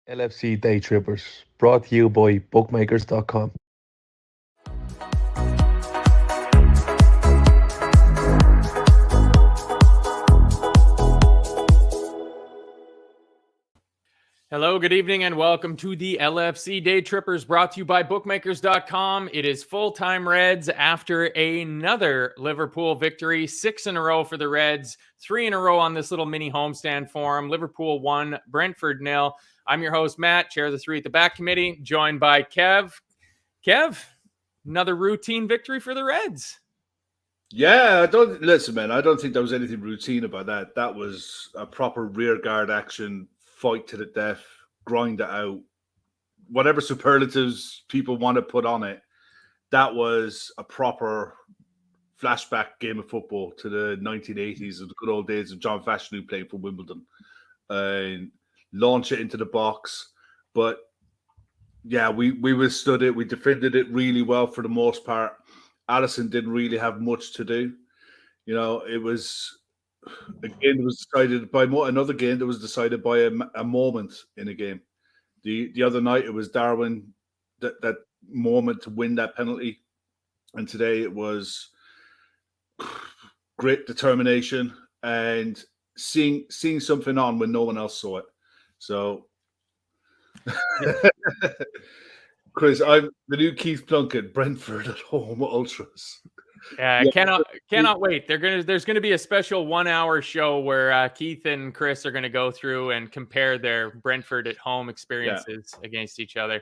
LFC Daytrippers, brought to you by bookmakers.com. Hello, good evening, and welcome to the LFC Daytrippers, brought to you by bookmakers.com. It is full-time Reds after another Liverpool victory, 6 in a row for the Reds, 3 in a row on this little mini homestand for them. Liverpool 1, Brentford 0. I'm your host, Matt, chair of the Three at the Back committee, joined by Kev. Kev, another routine victory for the Reds. Yeah, I don't think there was anything routine about that. That was a proper rear guard action, fight to the death, grind it out. Whatever superlatives people want to put on it, that was a proper flashback game of football to the 1980s and the good old days of John Fashanu playing for Wimbledon. And launch it into the box. But yeah, we withstood it. We defended it really well for the most part. Allison didn't really have much to do. You know, it was decided by another game that was decided by a moment in a game. The other night it was Darwin that moment to win that penalty, and today it was great determination and seeing something on when no one else saw it. So, Chris, I'm the new Keith Plunkett, Brentford at home ultras. Yeah, cannot wait. There's gonna be a special 1 hour show where Keith and Chris are gonna go through and compare their Brentford at home experiences against each other.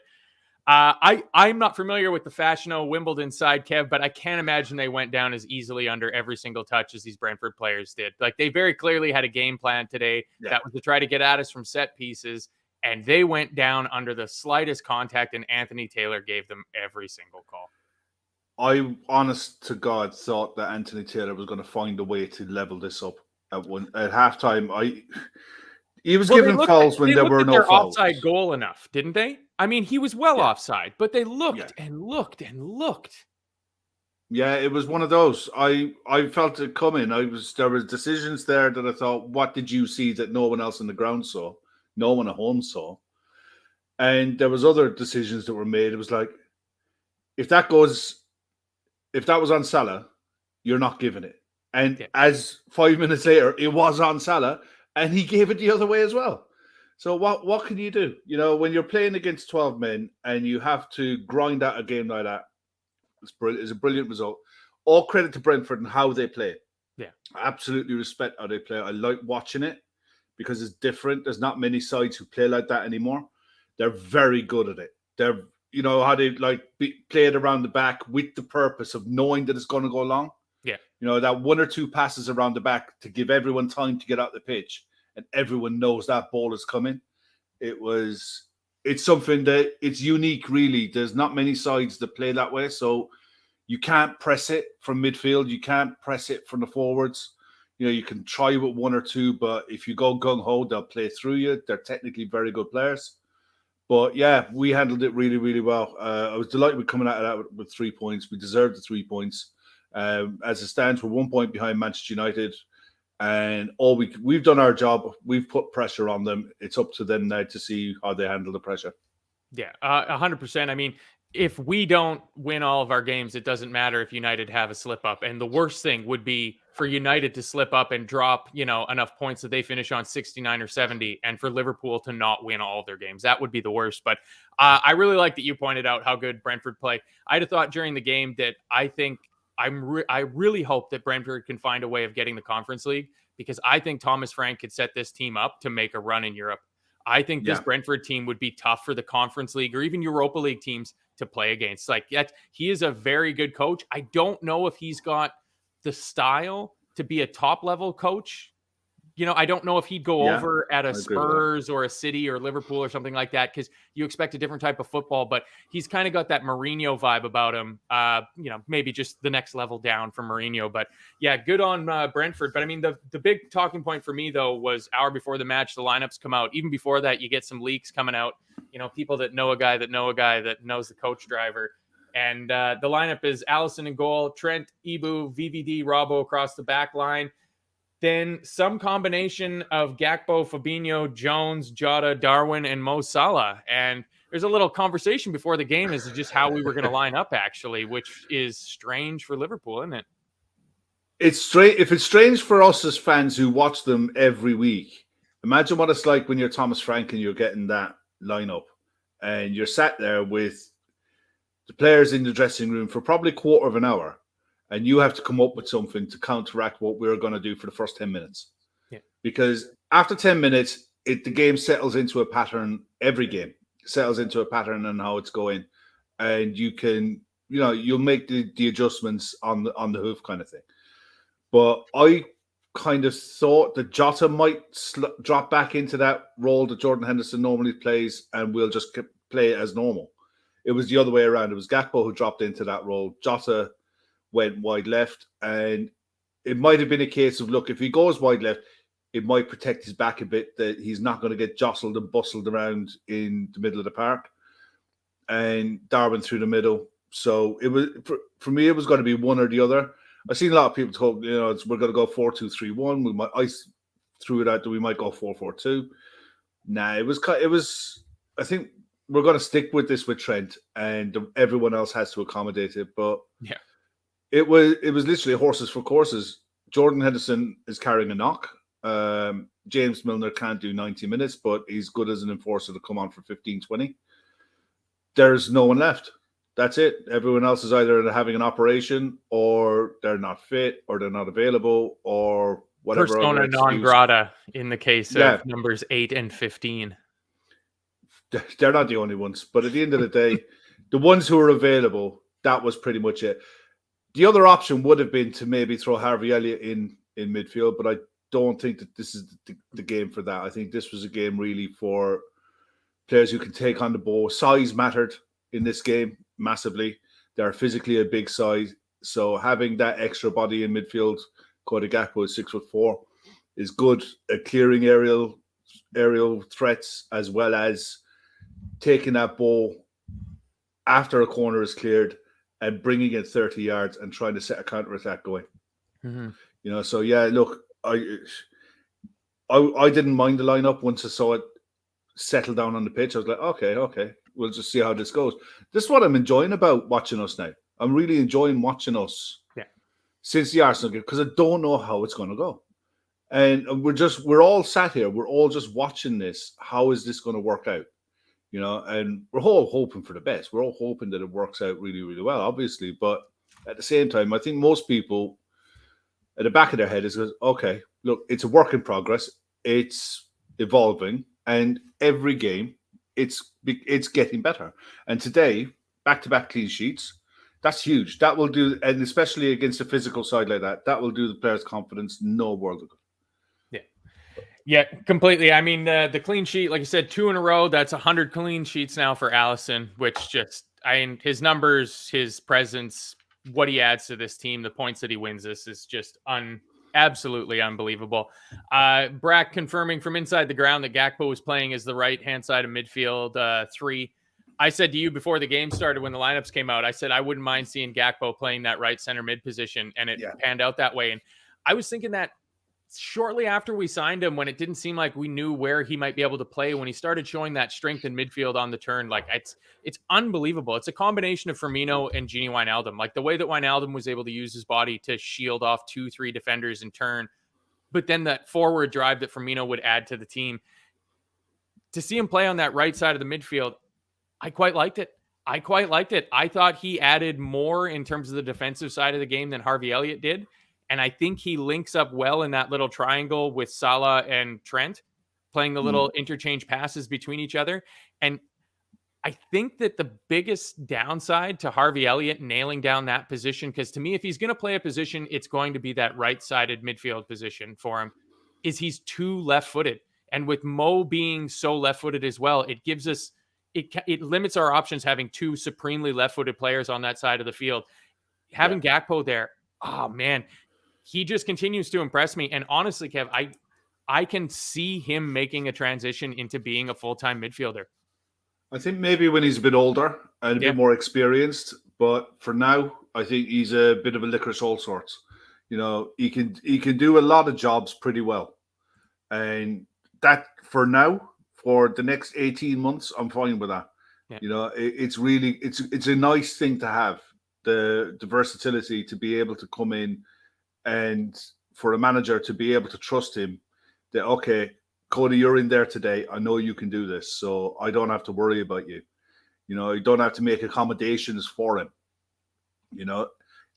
I'm not familiar with the Fashanu Wimbledon side, Kev, but I can't imagine they went down as easily under every single touch as these Brentford players did. Like, they very clearly had a game plan today that was to try to get at us from set pieces, and they went down under the slightest contact, and Anthony Taylor gave them every single call. I, honest to God, thought that Anthony Taylor was going to find a way to level this up at halftime. He was giving fouls when there were no fouls. Offside goal enough, didn't they? I mean, he was offside, but they looked and looked and looked. Yeah, it was one of those. I felt it coming. There was decisions there that I thought, what did you see that no one else on the ground saw? No one at home saw. And there was other decisions that were made. It was like, if that was on Salah, you're not giving it. And as 5 minutes later, it was on Salah, and he gave it the other way as well. So what can you do? You know, when you're playing against 12 men and you have to grind out a game like that, it's a brilliant result. All credit to Brentford and how they play. Yeah. I absolutely respect how they play. I like watching it because it's different. There's not many sides who play like that anymore. They're very good at it. They're, you know, how they play it around the back with the purpose of knowing that it's going to go long. Yeah. You know, that one or two passes around the back to give everyone time to get out the pitch, and everyone knows that ball is coming. It's something that it's unique, really. There's not many sides that play that way. So you can't press it from midfield. You can't press it from the forwards. You know, you can try with one or two, but if you go gung-ho, they'll play through you. They're technically very good players. But yeah, we handled it really, really well. I was delighted with coming out of that with 3 points. We deserved the 3 points. As it stands, we're 1 point behind Manchester United, and we've done our job. We've put pressure on them. It's up to them now to see how they handle the pressure. Yeah, 100%. I mean, if we don't win all of our games, it doesn't matter if United have a slip up. And the worst thing would be for United to slip up and drop, you know, enough points that they finish on 69 or 70, and for Liverpool to not win all of their games. That would be the worst. But I really like that you pointed out how good Brentford play. I'd have thought during the game that I really hope that Brentford can find a way of getting the Conference League, because I think Thomas Frank could set this team up to make a run in Europe. I think this Brentford team would be tough for the Conference League or even Europa League teams to play against. Like, he is a very good coach. I don't know if he's got the style to be a top level coach. You know, I don't know if he'd go over at a Spurs or a City or Liverpool or something like that, because you expect a different type of football, but he's kind of got that Mourinho vibe about him. You know, maybe just the next level down from Mourinho. But yeah, good on Brentford. But I mean, the big talking point for me, though, was hour before the match, the lineups come out. Even before that, you get some leaks coming out. You know, people that know a guy that know a guy that knows the coach driver. And the lineup is Allison in goal, Trent, Ibu, VVD, Robbo across the back line. then some combination of Gakpo, Fabinho, Jones, Jota, Darwin, and Mo Salah. And there's a little conversation before the game as to just how we were going to line up, actually, which is strange for Liverpool, isn't it? It's strange. If it's strange for us as fans who watch them every week, imagine what it's like when you're Thomas Frank and you're getting that lineup and you're sat there with the players in the dressing room for probably a quarter of an hour, and you have to come up with something to counteract what we're going to do for the first 10 minutes. Yeah. Because after 10 minutes, the game settles into a pattern. Every game settles into a pattern on how it's going. And you can, you'll make the adjustments on the hoof kind of thing. But I kind of thought that Jota might drop back into that role that Jordan Henderson normally plays, and we'll just play it as normal. It was the other way around. It was Gakpo who dropped into that role. Jota went wide left, and it might have been a case of, look, if he goes wide left, it might protect his back a bit, that he's not going to get jostled and bustled around in the middle of the park, and Darwin through the middle. So it was, for me, it was going to be one or the other. I've seen a lot of people talk, we're going to go 4-2-3-1. I threw it out that we might go 4-4-2. Nah, it was. I think we're going to stick with this with Trent, and everyone else has to accommodate it. But yeah, it was literally horses for courses. Jordan Henderson is carrying a knock. James Milner can't do 90 minutes, but he's good as an enforcer to come on for 15-20. There's no one left. That's it. Everyone else is either having an operation, or they're not fit, or they're not available, or whatever. Persona non grata in the case of numbers 8 and 15. They're not the only ones. But at the end of the day, the ones who are available, that was pretty much it. The other option would have been to maybe throw Harvey Elliott in midfield, but I don't think that this is the game for that. I think this was a game really for players who can take on the ball. Size mattered in this game massively. They're physically a big size, so having that extra body in midfield, Cody Gakpo is 6'4", is good at clearing aerial threats, as well as taking that ball after a corner is cleared and bringing it 30 yards and trying to set a counter attack going. Mm-hmm. So yeah, look, I didn't mind the lineup once I saw it settle down on the pitch. I was like, okay, we'll just see how this goes. This is what I'm enjoying about watching us now. I'm really enjoying watching us since the Arsenal game, because I don't know how it's going to go. And we're all sat here. We're all just watching this. How is this going to work out? And we're all hoping for the best. We're all hoping that it works out really, really well, obviously. But at the same time, I think most people at the back of their head is, okay, look, it's a work in progress. It's evolving. And every game, it's getting better. And today, back-to-back clean sheets, that's huge. That will do, and especially against a physical side like that will do the players' confidence no world of good. Yeah, completely. I mean, the clean sheet, like you said, 2 in a row. That's 100 clean sheets now for Alisson, which his numbers, his presence, what he adds to this team, the points that he wins this is just absolutely unbelievable. Brack confirming from inside the ground that Gakpo was playing as the right-hand side of midfield 3. I said to you before the game started, when the lineups came out, I said I wouldn't mind seeing Gakpo playing that right center mid position, and it panned out that way. And I was thinking that shortly after we signed him, when it didn't seem like we knew where he might be able to play, when he started showing that strength in midfield on the turn, like it's unbelievable. It's a combination of Firmino and Gini Wijnaldum. Like the way that Wijnaldum was able to use his body to shield off 2-3 defenders in turn, but then that forward drive that Firmino would add to the team. To see him play on that right side of the midfield, I quite liked it. I thought he added more in terms of the defensive side of the game than Harvey Elliott did. And I think he links up well in that little triangle with Salah and Trent, playing the little interchange passes between each other. And I think that the biggest downside to Harvey Elliott nailing down that position, because to me, if he's going to play a position, it's going to be that right-sided midfield position for him, is he's too left-footed. And with Mo being so left-footed as well, it gives us, it limits our options having 2 supremely left-footed players on that side of the field. Having Gakpo there, oh man, he just continues to impress me. And honestly, Kev, I can see him making a transition into being a full-time midfielder. I think maybe when he's a bit older and a bit more experienced, but for now, I think he's a bit of a licorice all sorts. He can do a lot of jobs pretty well, and that for now, for the next 18 months, I'm fine with that. Yeah. It's really it's a nice thing to have the versatility to be able to come in, and for a manager to be able to trust him that, okay, Cody, you're in there today. I know you can do this, so I don't have to worry about you. You don't have to make accommodations for him.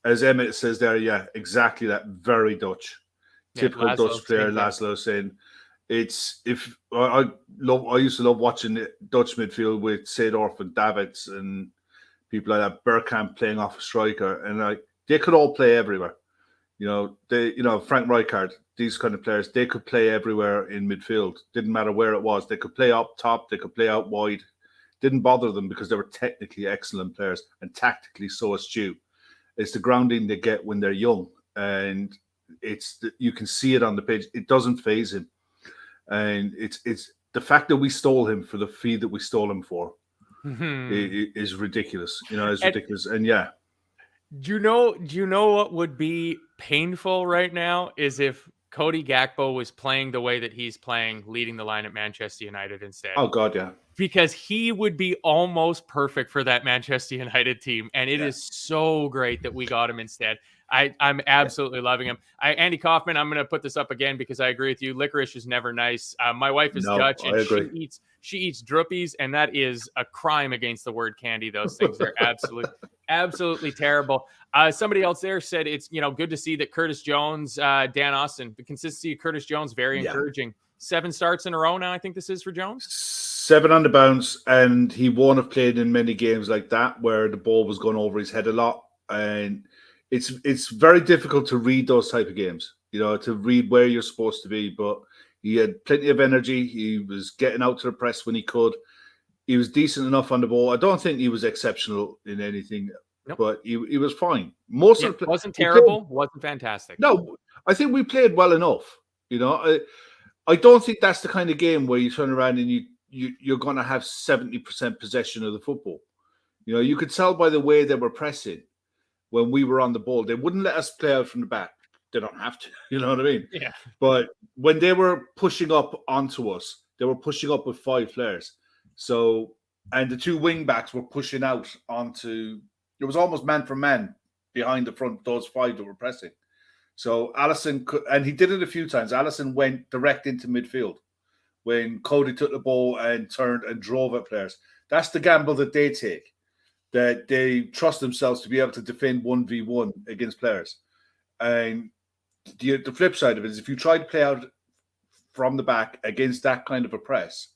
As Emmett says there, yeah, exactly that. Very Dutch, typical Dutch player. Laszlo saying, "It's if I used to love watching the Dutch midfield with Seedorf and Davids and people like that. Bergkamp playing off a striker, and they could all play everywhere. Frank Rijkaard, these kind of players, they could play everywhere in midfield. Didn't matter where it was. They could play up top. They could play out wide. Didn't bother them because they were technically excellent players and tactically so astute. It's the grounding they get when they're young, and you can see it on the pitch. It doesn't faze him, and it's the fact that we stole him for the fee that we stole him for is ridiculous. It's ridiculous, and yeah. Do you know what would be painful right now is if Cody Gakpo was playing the way that he's playing, leading the line at Manchester United instead. Oh God, yeah. Because he would be almost perfect for that Manchester United team. And it is so great that we got him instead. I'm absolutely loving him. Andy Kaufman, I'm going to put this up again because I agree with you. Licorice is never nice. My wife is Dutch and she eats druppies, and that is a crime against the word candy. Those things are absolutely terrible. Somebody else there said it's good to see that Curtis Jones, Dan Austin, the consistency of Curtis Jones, very encouraging. 7 starts in a row now, I think this is for Jones. 7 on the bounce, and he won't have played in many games like that where the ball was going over his head a lot. And it's very difficult to read those type of games, to read where you're supposed to be. But he had plenty of energy. He was getting out to the press when he could. He was decent enough on the ball. I don't think he was exceptional in anything, but he was fine. Wasn't terrible, wasn't fantastic. No, I think we played well enough. I don't think that's the kind of game where you turn around and you're going to have 70% possession of the football. You could tell by the way they were pressing when we were on the ball. They wouldn't let us play out from the back. They don't have to. You know what I mean? Yeah. But when they were pushing up onto us, they were pushing up with 5 players. So, and the 2 wing backs were pushing out onto. It was almost man for man behind the front. Those 5 that were pressing. So Allison could, and he did it a few times. Allison went direct into midfield when Cody took the ball and turned and drove at players. That's the gamble that they take, that they trust themselves to be able to defend 1v1 against players. And the flip side of it is if you try to play out from the back against that kind of a press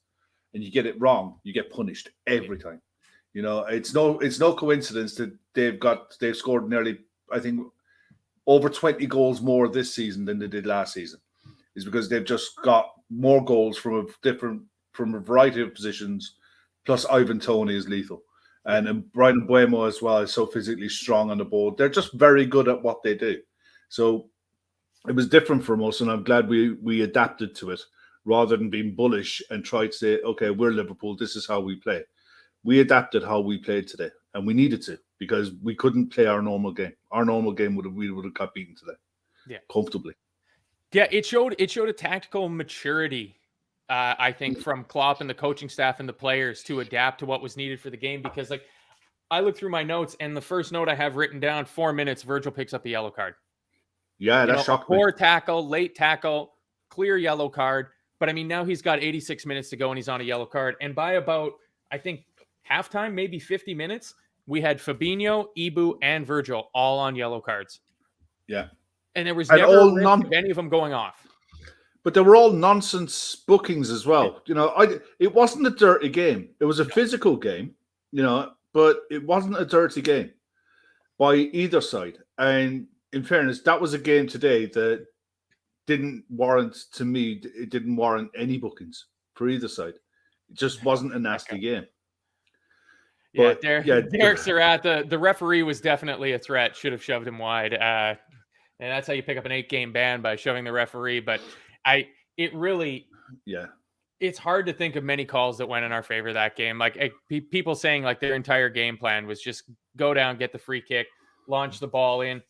and you get it wrong, you get punished every time. It's no coincidence that they've scored nearly, I think, over 20 goals more this season than they did last season. Is because they've just got more goals from a variety of positions. Plus, Ivan Toney is lethal, and Brian Buemo as well is so physically strong on the ball. They're just very good at what they do. So it was different from us, and I'm glad we adapted to it rather than being bullish and try to say, okay, we're Liverpool. This is how we play. We adapted how we played today, and we needed to because we couldn't play our normal game. Our normal game we would have got beaten today, comfortably. Yeah, it showed a tactical maturity, I think, from Klopp and the coaching staff and the players to adapt to what was needed for the game. Because, I look through my notes, and the first note I have written down, 4 minutes, Virgil picks up a yellow card. Yeah, that shocked me. Poor tackle, late tackle, clear yellow card. But, now he's got 86 minutes to go, and he's on a yellow card. And by about, I think, halftime, maybe 50 minutes, we had Fabinho, Ibu, and Virgil all on yellow cards. Yeah. And there was never a risk of any of them going off. But they were all nonsense bookings as well. It wasn't a dirty game. It was a physical game, but it wasn't a dirty game by either side. And in fairness, that was a game today that didn't warrant any bookings for either side. It just wasn't a nasty game. But, Derek Surratt, the referee was definitely a threat. Should have shoved him wide. And that's how you pick up an 8-game ban, by shoving the referee. But it's hard to think of many calls that went in our favor that game. People saying their entire game plan was just go down, get the free kick, launch the ball in.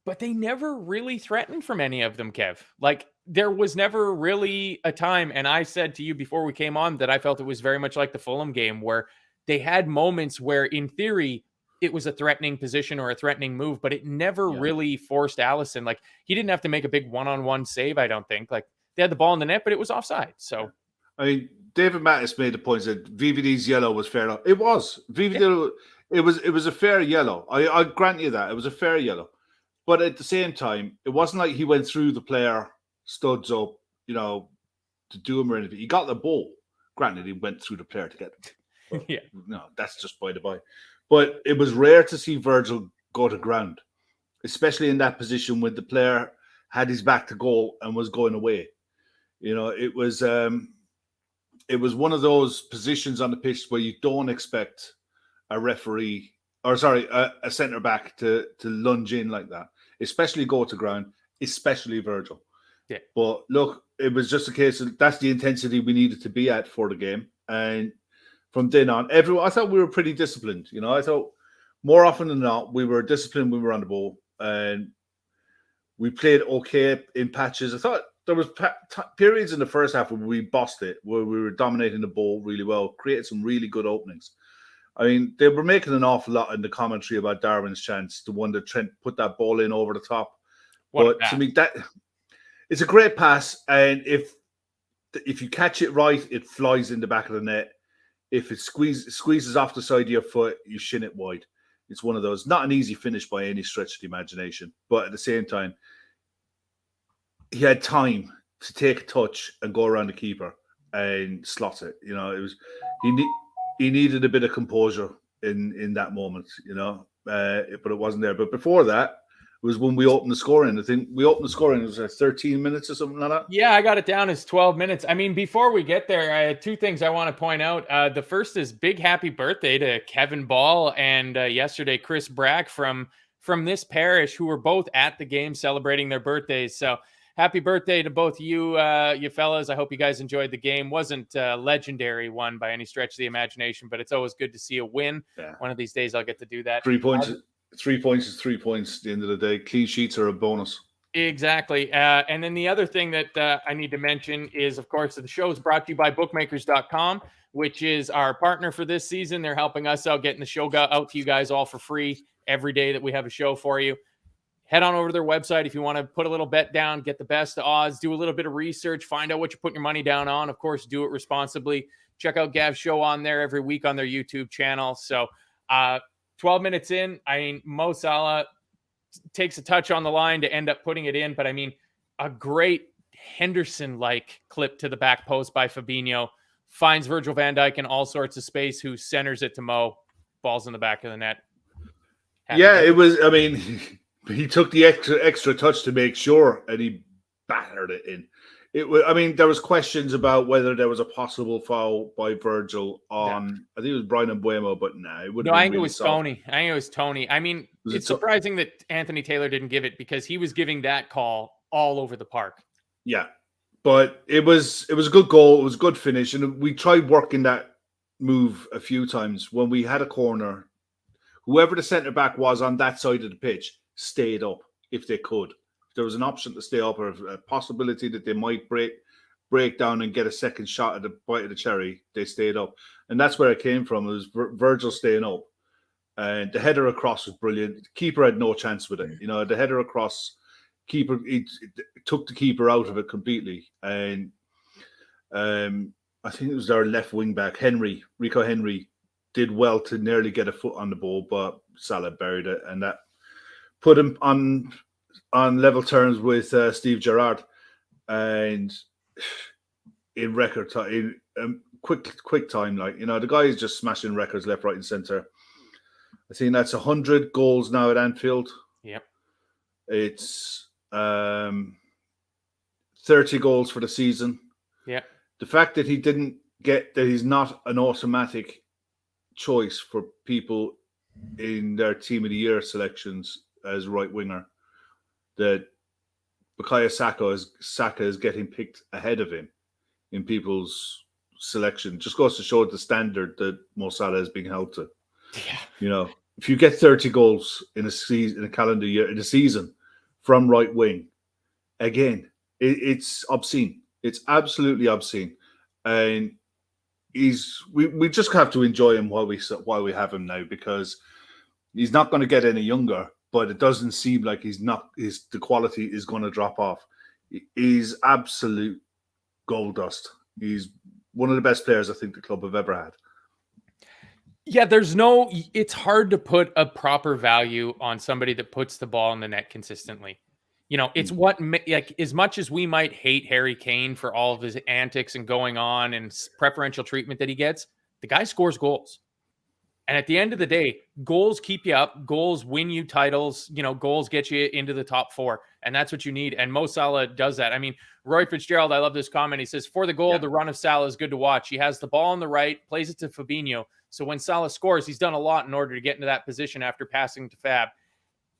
but they never really threatened from any of them, Kev. Like, there was never really a time, and I said to you before we came on that I felt it was very much like the Fulham game, where they had moments where, in theory, it was a threatening position or a threatening move, but it never really forced Alisson. Like, he didn't have to make a big one-on-one save, I don't think. Like, they had the ball in the net, but it was offside. So, I mean, David Mattis made the point that VVD's yellow was fair enough. It was. VVD, it was a fair yellow. I grant you that. It was a fair yellow. But at the same time, it wasn't like he went through the player, studs up, to do him or anything. He got the ball. Granted, he went through the player to get it. But, no, that's just by the by. But it was rare to see Virgil go to ground, especially in that position when the player had his back to goal and was going away. It was one of those positions on the pitch where you don't expect a referee, a centre back to lunge in like that, especially go to ground, especially Virgil. Yeah. But look, it was just a case of that's the intensity we needed to be at for the game. And from then on, I thought we were pretty disciplined. I thought more often than not, we were disciplined when we were on the ball. And we played okay in patches. I thought there was periods in the first half where we bossed it, where we were dominating the ball really well, created some really good openings. I mean, they were making an awful lot in the commentary about Darwin's chance, the one that Trent put that ball in over the top. But to me, that it's a great pass, and if you catch it right, it flies in the back of the net. If it squeezes off the side of your foot, you shin it wide. It's one of those, not an easy finish by any stretch of the imagination, but at the same time, he had time to take a touch and go around the keeper and slot it. It was he needed a bit of composure in that moment. But it wasn't there. But before that was when we opened the scoring. I think we opened the scoring. It was 13 minutes or something like that. Yeah, I got it down as 12 minutes. I mean, before we get there, I had two things I want to point out. The first is big happy birthday to Kevin Ball and yesterday Chris Brack from this parish, who were both at the game celebrating their birthdays. So happy birthday to both you fellas. I hope you guys enjoyed the game. Wasn't a legendary one by any stretch of the imagination, but it's always good to see a win. Yeah. One of these days I'll get to do that. 3 points. 3 points is 3 points at the end of the day. Clean sheets are a bonus. Exactly. And then the other thing that I need to mention is, of course, the show is brought to you by bookmakers.com, which is our partner for this season. They're helping us out, getting the show out to you guys all for free every day that we have a show for you. Head on over to their website if you want to put a little bet down, get the best odds, do a little bit of research, find out what you're putting your money down on. Of course, do it responsibly. Check out Gav's show on there every week on their YouTube channel. So 12 minutes in, I mean, Mo Salah takes a touch on the line to end up putting it in. But I mean, a great Henderson-like clip to the back post by Fabinho, finds Virgil van Dijk in all sorts of space, who centers it to Mo, balls in the back of the net. It was, I mean, he took the extra touch to make sure, and he battered it in. It was, I mean, there was questions about whether there was a possible foul by Virgil on, I think it was Brian Mbuemo, but it wouldn't. No, I think it was Tony. I mean, it's surprising that Anthony Taylor didn't give it, because he was giving that call all over the park. Yeah, but it was a good goal. It was a good finish, and we tried working that move a few times when we had a corner. Whoever the centre back was on that side of the pitch stayed up if they could. If there was an option to stay up, or a possibility that they might break down and get a second shot at the bite of the cherry, they stayed up. And that's where it came from. It was Virgil staying up. And the header across was brilliant. The keeper had no chance with it. The header across, keeper, it took the keeper out of it completely. And I think it was our left wing back, Rico Henry, did well to nearly get a foot on the ball, but Salah buried it. And that put him on level terms with Steve Gerrard, and in record time, in quick time, the guy is just smashing records left, right, and center. I think that's 100 goals now at Anfield. Yep, it's 30 goals for the season. Yeah, the fact that he's not an automatic choice for people in their team of the year selections as right winger, that Bukayo Saka is getting picked ahead of him in people's selection, just goes to show the standard that Mo Salah is being held to. Yeah. If you get 30 goals in a season, in a calendar year, in a season, from right wing. Again, it's obscene. It's absolutely obscene, and we just have to enjoy him while we have him now, because he's not going to get any younger. But it doesn't seem like the quality is going to drop off. He's absolute gold dust. He's one of the best players I think the club have ever had. Yeah, it's hard to put a proper value on somebody that puts the ball in the net consistently. It's like, as much as we might hate Harry Kane for all of his antics and going on and preferential treatment that he gets, the guy scores goals. And at the end of the day, goals keep you up. Goals win you titles. Goals get you into the top 4. And that's what you need. And Mo Salah does that. I mean, Roy Fitzgerald, I love this comment. He says, for the goal, the run of Salah is good to watch. He has the ball on the right, plays it to Fabinho. So when Salah scores, he's done a lot in order to get into that position after passing to Fab.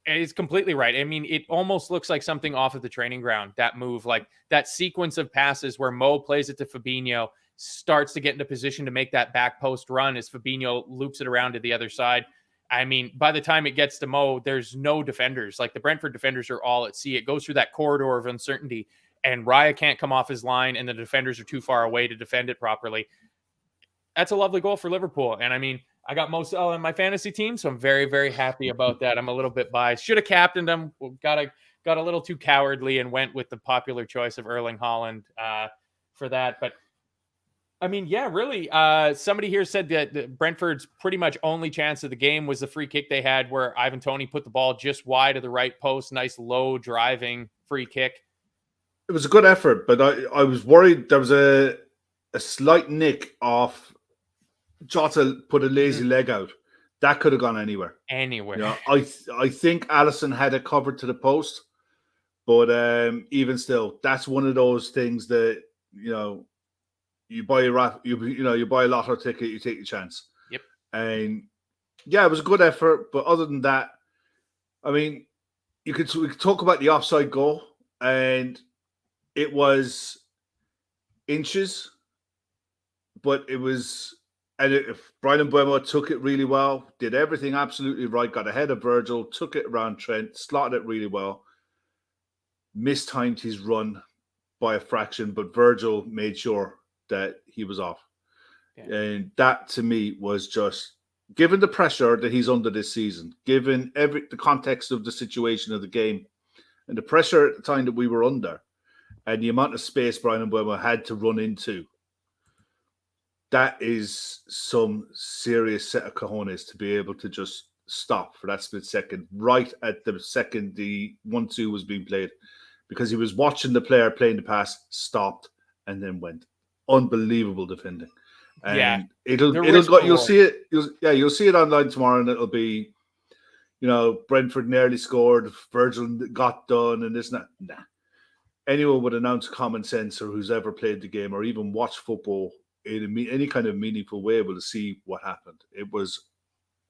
And he's completely right. I mean, it almost looks like something off of the training ground, that move, like that sequence of passes where Mo plays it to Fabinho, starts to get into position to make that back post run as Fabinho loops it around to the other side. I mean, by the time it gets to Mo, there's no defenders. Like, the Brentford defenders are all at sea. It goes through that corridor of uncertainty, and Raya can't come off his line, and the defenders are too far away to defend it properly. That's a lovely goal for Liverpool. And I mean, I got Mo Salah in my fantasy team, so I'm very, very happy about that. I'm a little bit biased. Should have captained him. Got a little too cowardly and went with the popular choice of Erling Haaland for that. But I mean, yeah, really. Somebody here said that Brentford's pretty much only chance of the game was the free kick they had, where Ivan Toney put the ball just wide of the right post. Nice low driving free kick. It was a good effort, but I was worried there was a slight nick off. Jota put a lazy leg out. That could have gone anywhere. Anywhere. I think Alisson had it covered to the post, but even still, that's one of those things that you buy you buy a lotto ticket, you take your chance. Yep. And yeah, it was a good effort, but other than that, I mean, we could talk about the offside goal, and it was inches, but it was. And if Brian Mbeumo took it really well, did everything absolutely right, got ahead of Virgil, took it around Trent, slotted it really well, mistimed his run by a fraction, but Virgil made sure that he was off. Yeah. And that, to me, was just, given the pressure that he's under this season, given the context of the situation of the game, and the pressure at the time that we were under, and the amount of space Brian Mbeumo had to run into, that is some serious set of cojones to be able to just stop for that split second, right at the second the 1-2 was being played, because he was watching the player playing the pass, stopped, and then went. Unbelievable defending. And you'll see it. You'll see it online tomorrow, and it'll be, Brentford nearly scored, Virgil got done, and this and that. Nah. Anyone with an ounce of common sense, or who's ever played the game or even watched football in any kind of meaningful way, will see what happened. It was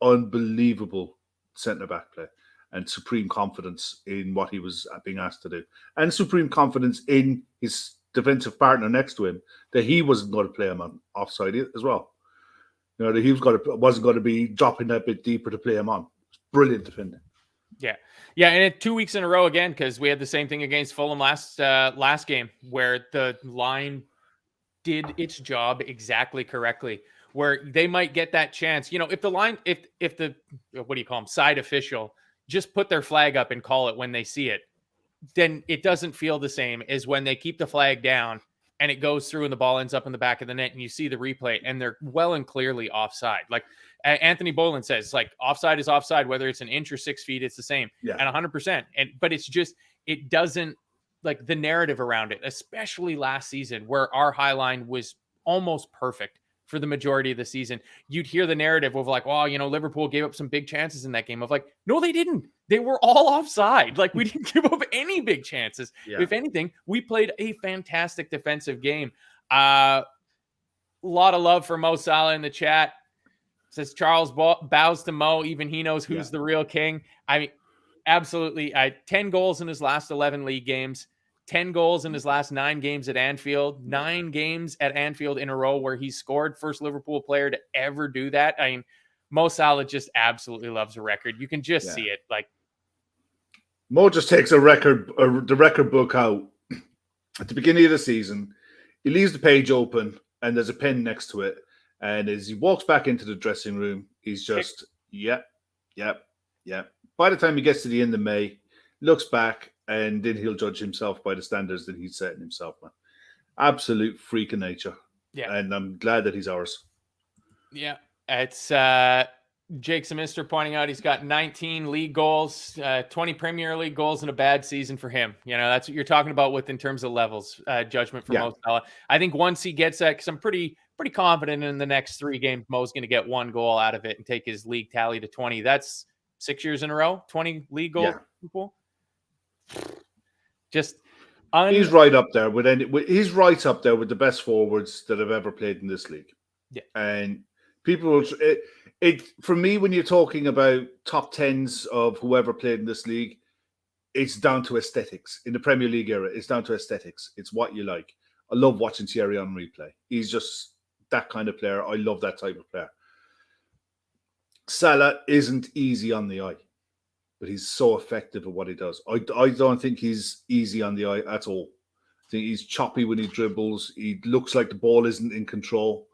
unbelievable centre-back play and supreme confidence in what he was being asked to do, and supreme confidence in his defensive partner next to him, that he wasn't going to play him on offside as well. That he wasn't going to be dropping that bit deeper to play him on. Brilliant defending. Yeah. Yeah, and 2 weeks in a row again, because we had the same thing against Fulham last game, where the line did its job exactly correctly, where they might get that chance. If the line, if the, what do you call them, side official just put their flag up and call it when they see it, then it doesn't feel the same as when they keep the flag down and it goes through and the ball ends up in the back of the net and you see the replay and they're well and clearly offside. Like Anthony Boland says, like, offside is offside, whether it's an inch or 6 feet, it's the same. Yeah. And 100%. But it's just, it doesn't, like, the narrative around it, especially last season where our high line was almost perfect for the majority of the season. You'd hear the narrative of like, oh, Liverpool gave up some big chances in that game. Of like, no, they didn't. They were all offside. Like, we didn't give up any big chances. Yeah. If anything, we played a fantastic defensive game. A lot of love for Mo Salah in the chat. Says Charles bows to Mo. Even he knows who's the real king. I mean, absolutely. 10 goals in his last 11 league games. 10 goals in his last 9 games at Anfield, 9 games at Anfield in a row where he scored. First Liverpool player to ever do that. I mean, Mo Salah just absolutely loves a record. You can just see it. Like, Mo just takes the record book out at the beginning of the season. He leaves the page open, and there's a pen next to it. And as he walks back into the dressing room, he's just, yep. By the time he gets to the end of May, looks back, and then he'll judge himself by the standards that he's setting himself, man. Absolute freak of nature. Yeah. And I'm glad that he's ours. Yeah. It's Jake Semister pointing out he's got 19 league goals, 20 Premier League goals in a bad season for him. You know, that's what you're talking about with in terms of levels, judgment for Mo Salah. I think once he gets that, because I'm pretty confident in the next 3 games, Mo's going to get 1 goal out of it and take his league tally to 20. That's 6 years in a row, 20 league goals. Yeah. Just he's right up there with he's right up there with the best forwards that have ever played in this league. Yeah. And people will for me, when you're talking about top 10s of whoever played in this league, it's down to aesthetics. In the Premier League era, it's down to aesthetics. It's what you like. I love watching Thierry Henry play. He's just that kind of player. I love that type of player. Salah isn't easy on the eye, but he's so effective at what he does. I don't think he's easy on the eye at all. I think he's choppy when he dribbles. He looks like the ball isn't in control.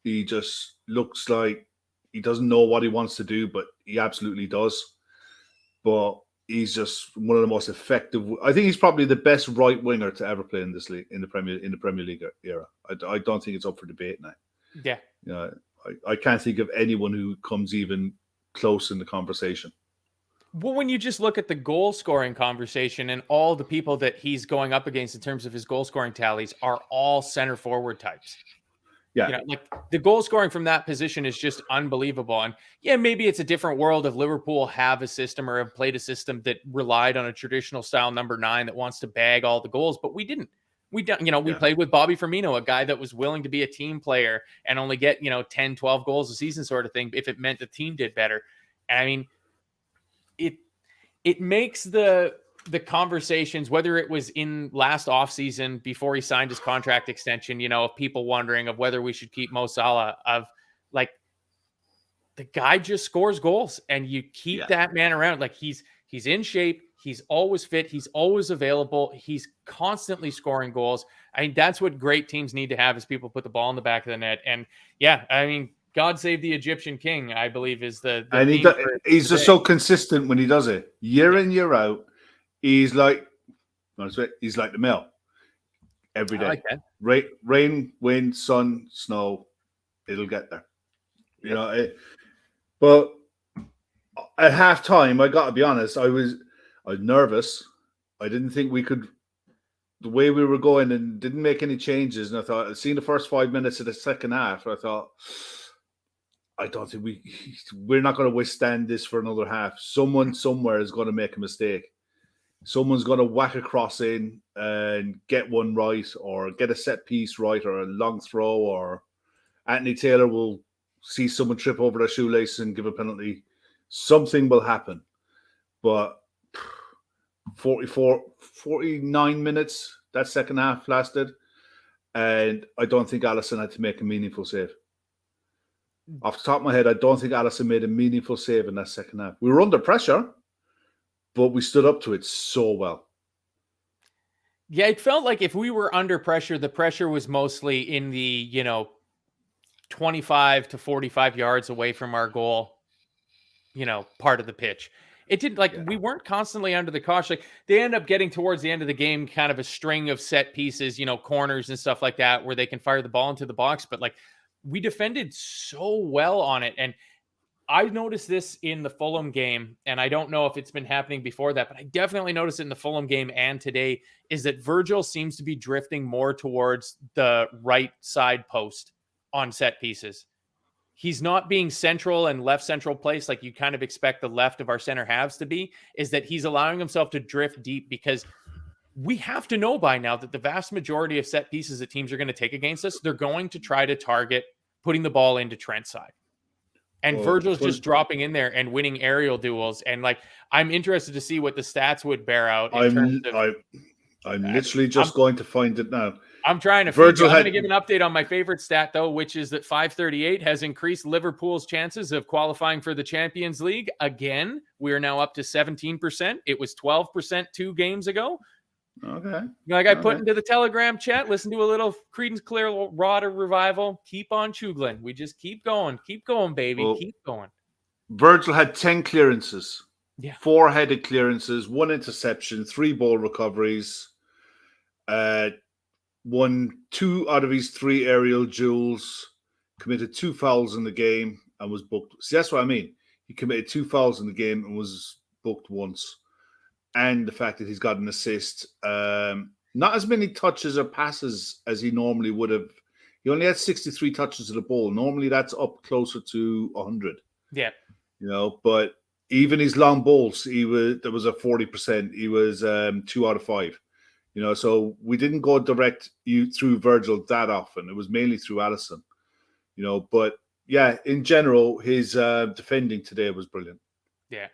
He just looks like he doesn't know what he wants to do, but he absolutely does. But he's just one of the most effective. I think he's probably the best right winger to ever play in this league, in the Premier League era. I don't think it's up for debate now. Yeah. You know, I can't think of anyone who comes even close in the conversation. Well, when you just look at the goal scoring conversation and all the people that he's going up against in terms of his goal scoring tallies are all center forward types. Yeah. You know, like the goal scoring from that position is just unbelievable. And yeah, maybe it's a different world if Liverpool have a system or have played a system that relied on a traditional style number 9 that wants to bag all the goals, but we didn't. We played with Bobby Firmino, a guy that was willing to be a team player and only get, 10, 12 goals a season sort of thing if it meant the team did better. And I mean, it makes the conversations, whether it was in last offseason before he signed his contract extension, of people wondering of whether we should keep Mo Salah, of like the guy just scores goals and you keep that man around. Like he's in shape. He's always fit. He's always available. He's constantly scoring goals. I mean, that's what great teams need to have is people put the ball in the back of the net. And yeah, I mean, God save the Egyptian king, I believe is the and he's just so consistent when he does it year in, year out. He's like the mill every day. I like that. Rain, wind, sun, snow, it'll get there. You know, but at halftime, I got to be honest, I was nervous. I didn't think we could, the way we were going, and didn't make any changes. And I thought, seeing the first 5 minutes of the second half, I thought, I don't think we're not going to withstand this for another half. Someone somewhere is going to make a mistake. Someone's going to whack a cross in and get one right, or get a set piece right, or a long throw, or Anthony Taylor will see someone trip over their shoelace and give a penalty. Something will happen. But 49 minutes that second half lasted, and I don't think Alisson had to make a meaningful save. Off the top of my head, I don't think Alisson made a meaningful save in that second half. We were under pressure, but we stood up to it so well. Yeah, it felt like if we were under pressure, the pressure was mostly in the, 25 to 45 yards away from our goal, part of the pitch. It didn't we weren't constantly under the cosh. Like they end up getting towards the end of the game, kind of a string of set pieces, corners and stuff like that, where they can fire the ball into the box. But we defended so well on it. And I noticed this in the Fulham game, and I don't know if it's been happening before that, but I definitely noticed it in the Fulham game and today, is that Virgil seems to be drifting more towards the right side post on set pieces. He's not being central and left central place like you kind of expect the left of our center halves to be, is that he's allowing himself to drift deep, because we have to know by now that the vast majority of set pieces that teams are going to take against us, they're going to try to target putting the ball into Trent's side. And Virgil's just dropping in there and winning aerial duels. And I'm interested to see what the stats would bear out. I'm literally just going to find it now. I'm trying to feed you. I'm going to give an update on my favorite stat, though, which is that 538 has increased Liverpool's chances of qualifying for the Champions League. Again, we are now up to 17%. It was 12% 2 games ago. Okay. Like I put into the Telegram chat, listen to a little Creedence Clearwater Revival. Keep on chugling. We just keep going, baby. Well, keep going. Virgil had 10 clearances. Yeah. 4 headed clearances, 1 interception, 3 ball recoveries. Won 2 out of his 3 aerial duels. Committed 2 fouls in the game and was booked. See, that's what I mean. He committed 2 fouls in the game and was booked once. And the fact that he's got an assist. Not as many touches or passes as he normally would have. He only had 63 touches of the ball. Normally that's up closer to 100. Yeah. But even his long balls, there was a 40%. He was 2 out of 5. So we didn't go direct through Virgil that often. It was mainly through Alisson. But yeah, in general, his defending today was brilliant. Yeah.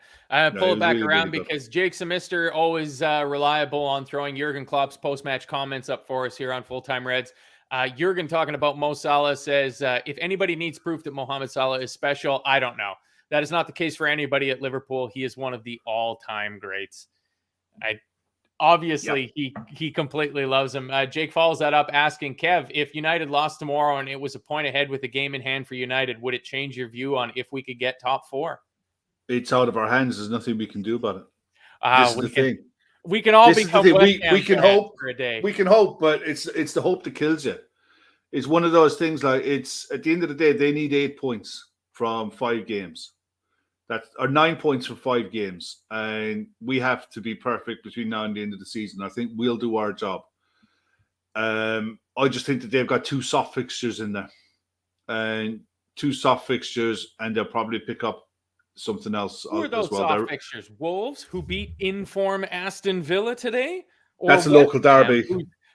Pull it back really, around really because Jake Semister always reliable on throwing Jurgen Klopp's post-match comments up for us here on Full Time Reds. Jurgen talking about Mo Salah says, if anybody needs proof that Mohammed Salah is special, I don't know. That is not the case for anybody at Liverpool. He is one of the all-time greats. Obviously, he completely loves him. Jake follows that up asking, Kev, if United lost tomorrow and it was a point ahead with a game in hand for United, would it change your view on if we could get top 4? It's out of our hands. There's nothing we can do about it. This is the thing. We can all become we can hope for a day. We can hope, but it's the hope that kills you. It's one of those things like it's at the end of the day, they need 8 points from 5 games. Or 9 points from 5 games. And we have to be perfect between now and the end of the season. I think we'll do our job. I just think that they've got 2 soft fixtures in there. And 2 soft fixtures, and they'll probably pick up something else. Who are those soft fixtures? Wolves, who beat in-form Aston Villa today? Or that's a local derby.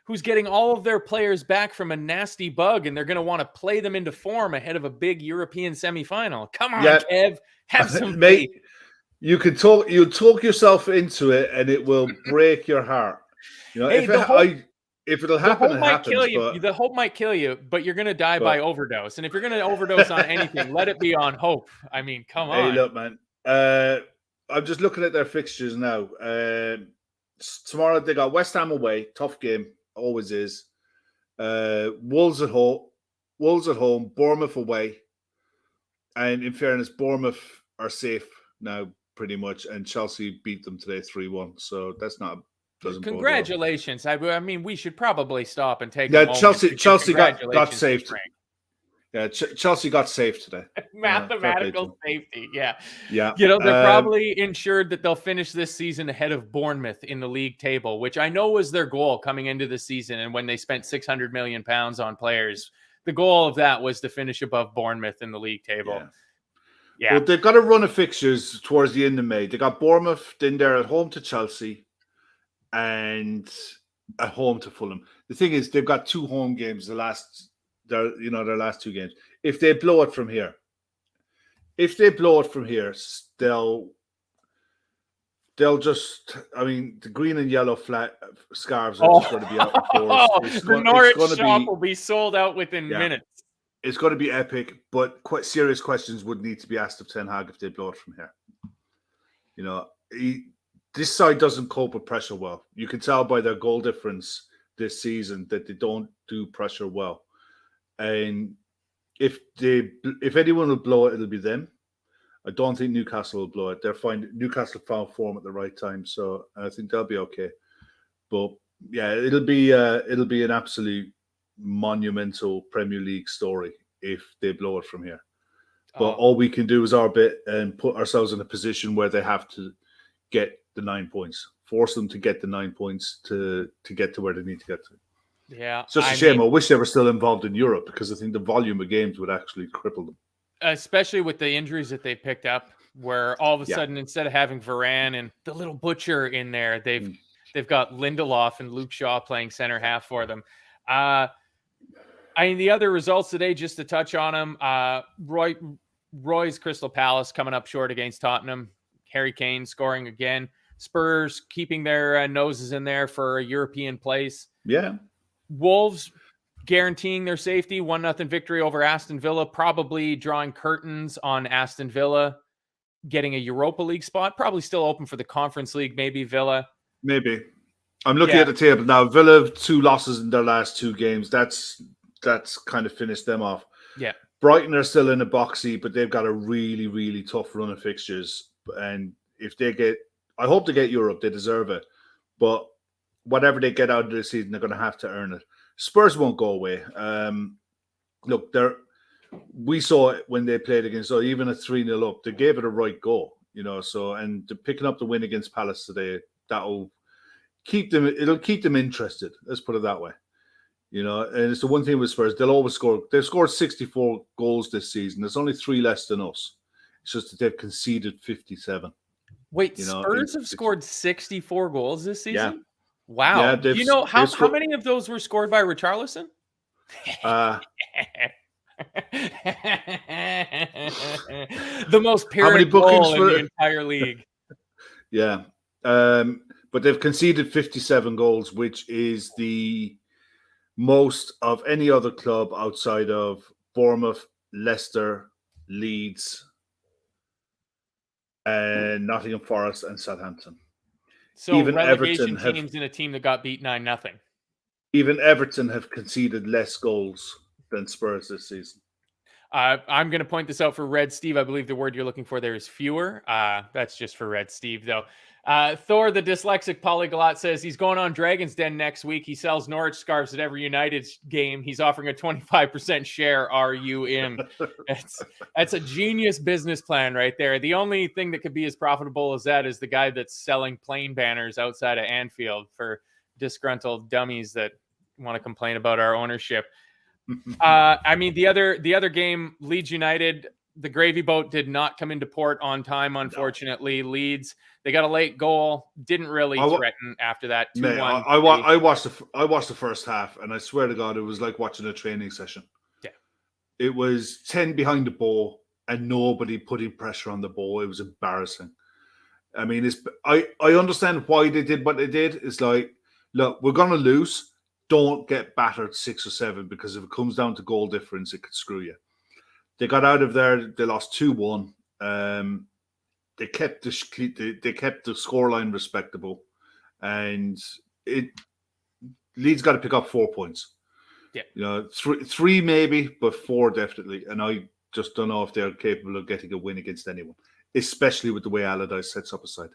Who's getting all of their players back from a nasty bug, and they're going to want to play them into form ahead of a big European semifinal. Come on, Kev. Have some mate. You'll talk yourself into it, and it will break your heart. If it'll happen, it happens. The hope might kill you, but you're going to die by overdose. And if you're going to overdose on anything, let it be on hope. I mean, come on. Hey, look, man. I'm just looking at their fixtures now. Tomorrow they got West Ham away, tough game, always is. Wolves at home, Bournemouth away. And in fairness, Bournemouth are safe now, pretty much, and Chelsea beat them today 3-1. So that's not. Congratulations! Well. I mean, we should probably stop and take. Chelsea got saved. Yeah, Chelsea got saved today. Mathematical safety. Yeah. Yeah. They're probably ensured that they'll finish this season ahead of Bournemouth in the league table, which I know was their goal coming into the season. And when they spent £600 million on players, the goal of that was to finish above Bournemouth in the league table. Yeah. Well, they've got a run of fixtures towards the end of May. They got Bournemouth, then they're at home to Chelsea, and at home to Fulham. The thing is, they've got 2 home games. Their last 2 games. If they blow it from here, they'll just. I mean, the green and yellow flat scarves are just going to be out. The Norwich shop will be sold out within minutes. It's going to be epic, but quite serious questions would need to be asked of Ten Hag if they blow it from here. This side doesn't cope with pressure well. You can tell by their goal difference this season that they don't do pressure well. And if anyone will blow it, it'll be them. I don't think Newcastle will blow it. Newcastle found form at the right time, so I think they'll be okay. But yeah, it'll be an absolute monumental Premier League story if they blow it from here. But all we can do is our bit and put ourselves in a position where they have to get the 9 points, force them to get the 9 points to get to where they need to get to. Yeah, it's just a shame. I wish they were still involved in Europe because I think the volume of games would actually cripple them. Especially with the injuries that they picked up, where all of a sudden, instead of having Varane and the little butcher in there, they've got Lindelof and Luke Shaw playing center half for them. The other results today, just to touch on them, Roy's Crystal Palace coming up short against Tottenham. Harry Kane scoring again. Spurs keeping their noses in there for a European place. Yeah. Wolves guaranteeing their safety, 1-0 victory over Aston Villa, probably drawing curtains on Aston Villa getting a Europa League spot, probably still open for the Conference League, maybe Villa. Maybe. I'm looking at the table now. Villa have 2 losses in their last 2 games. That's kind of finished them off. Yeah. Brighton are still in a box seat, but they've got a really, really tough run of fixtures. And if they get, I hope they get Europe. They deserve it. But whatever they get out of this season, they're going to have to earn it. Spurs won't go away. Look, we saw it when they played against, so even a 3-0 up, they gave it a right go, so, and picking up the win against Palace today, it'll keep them interested. Let's put it that way. And it's the one thing with Spurs, they'll always score. They've scored 64 goals this season. There's only 3 less than us. It's just that they've conceded 57. Wait, Spurs have scored 64 goals this season? Yeah. Wow. Yeah, do you know how many of those were scored by Richarlison? The most Pyrrhic goal in the entire league. Yeah. But they've conceded 57 goals, which is the most of any other club outside of Bournemouth, Leicester, Leeds, and Nottingham Forest and Southampton. So even relegation teams in a team that got beat 9-0. Even Everton have conceded less goals than Spurs this season. I'm going to point this out for Red Steve. I believe the word you're looking for there is fewer. That's just for Red Steve, though. Thor, the dyslexic polyglot, says he's going on Dragon's Den next week. He sells Norwich scarves at every United game. He's offering a 25% share. Are you in? That's a genius business plan right there. The only thing that could be as profitable as that is the guy that's selling plane banners outside of Anfield for disgruntled dummies that want to complain about our ownership. I mean, the other game, Leeds United, the gravy boat did not come into port on time, unfortunately. No. Leeds, they got a late goal, didn't really threaten after that. 2-1. I watched the first half, and I swear to God, it was like watching a training session. Yeah, it was 10 behind the ball, and nobody putting pressure on the ball. It was embarrassing. I mean, I understand why they did what they did. It's like, look, we're going to lose. Don't get battered 6 or 7, because if it comes down to goal difference, it could screw you. They got out of there. They lost 2-1. They kept the scoreline respectable, and Leeds got to pick up 4 points. Yeah, three maybe, but 4 definitely. And I just don't know if they're capable of getting a win against anyone, especially with the way Allardyce sets up a side.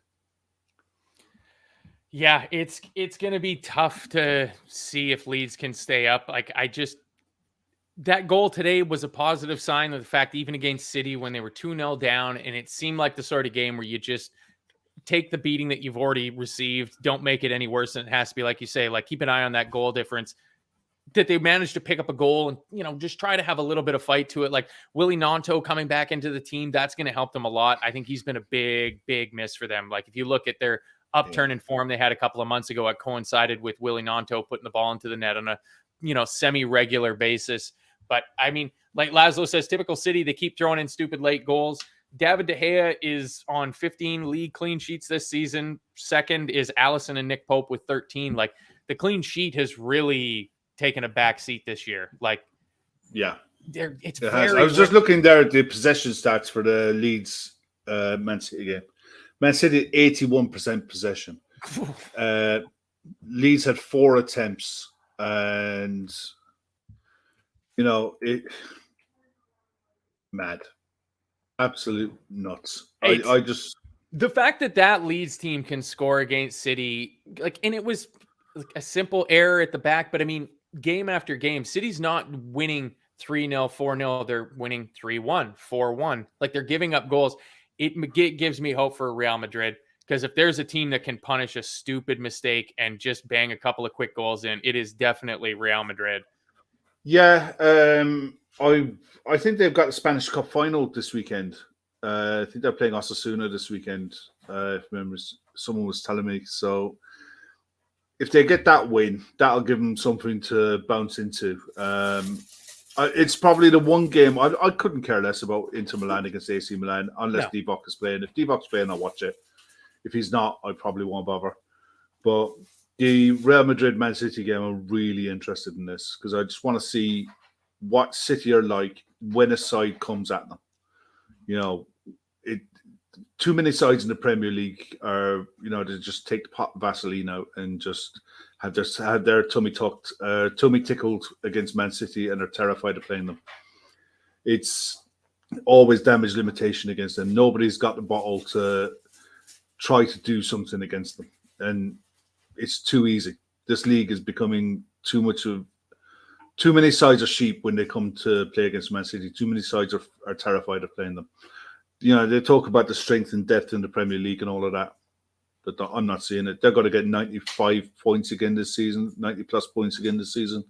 Yeah, it's going to be tough to see if Leeds can stay up. That goal today was a positive sign of the fact, even against City when they were 2-0 down, and it seemed like the sort of game where you just take the beating that you've already received, don't make it any worse than it has to be. Like you say, like, keep an eye on that goal difference, that they managed to pick up a goal and, just try to have a little bit of fight to it. Like Willie Gnonto coming back into the team, that's going to help them a lot. I think he's been a big, big miss for them. Like if you look at their upturn in form they had a couple of months ago, it coincided with Willie Gnonto putting the ball into the net on a, semi-regular basis. But I mean, like Laszlo says, typical City, they keep throwing in stupid late goals. David De Gea is on 15 league clean sheets this season. Second is Alisson and Nick Pope with 13. Like the clean sheet has really taken a back seat this year. Like, yeah, it's it very. I was just looking there at the possession stats for the Leeds Man City game. Man City 81% possession. Leeds had 4 attempts, and mad, absolute nuts. I just the fact that Leeds team can score against City, and it was like a simple error at the back, but I mean, game after game, City's not winning 3-0, 4-0. They're winning 3-1, 4-1. Like they're giving up goals. It gives me hope for Real Madrid, because if there's a team that can punish a stupid mistake and just bang a couple of quick goals in, it is definitely Real Madrid. Yeah, I think they've got the Spanish Cup final this weekend. I think they're playing Osasuna this weekend. If someone was telling me. So if they get that win, that'll give them something to bounce into. It's probably the one game I couldn't care less about Inter Milan against AC Milan unless Divock is playing. If Divok's playing, I'll watch it. If he's not, I probably won't bother. But the Real Madrid Man City game, I'm really interested in this because I just want to see what City are like when a side comes at them. You know, too many sides in the Premier League are, to just take the pot of Vaseline out and just have their tummy tickled against Man City, and they're terrified of playing them. It's always damage limitation against them. Nobody's got the bottle to try to do something against them, and it's too easy. This league is becoming too many sides are sheep when they come to play against Man City. Too many sides are terrified of playing them. They talk about the strength and depth in the Premier League and all of that, but I'm not seeing it. They're going to get 95 points again this season, 90 plus points again this season,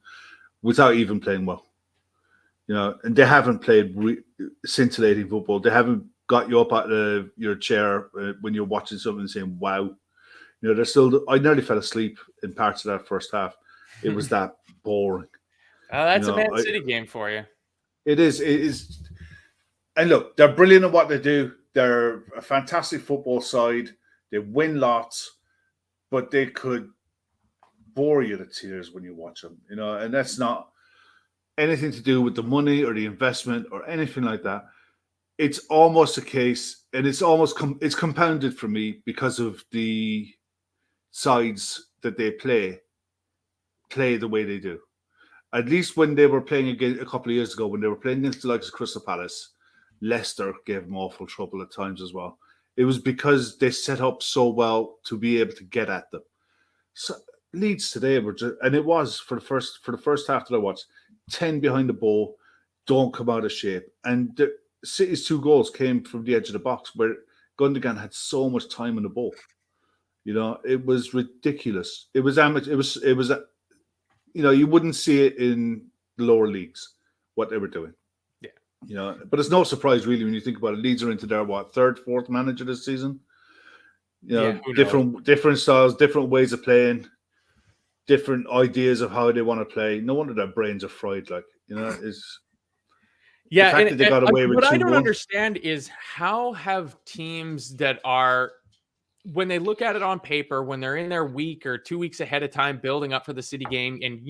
without even playing well. And they haven't played scintillating football. They haven't got you up out of your chair when you're watching something and saying, wow. They're still, I nearly fell asleep in parts of that first half. It was that boring. That's a Man City game for you. It is. And look, they're brilliant at what they do. They're a fantastic football side. They win lots, but they could bore you to tears when you watch them, and that's not anything to do with the money or the investment or anything like that. It's almost a case, and it's almost it's compounded for me because of the sides that they play the way they do. At least when they were playing again a couple of years ago, when they were playing against the likes of Crystal Palace, Leicester gave them awful trouble at times as well. It was because they set up so well to be able to get at them. So Leeds today were and it was for the first half that I watched, 10 behind the ball, don't come out of shape. And the City's 2 goals came from the edge of the box where Gundogan had so much time on the ball. It was ridiculous. It was amateur. It was you wouldn't see it in the lower leagues, what they were doing. Yeah. But it's no surprise really when you think about it. Leeds are into their third, fourth manager this season. Different styles, different ways of playing, different ideas of how they want to play. No wonder their brains are fried. Is the fact that they got away with 2-1. What I don't understand is how have teams that are, when they look at it on paper, when they're in their week or 2 weeks ahead of time building up for the City game, and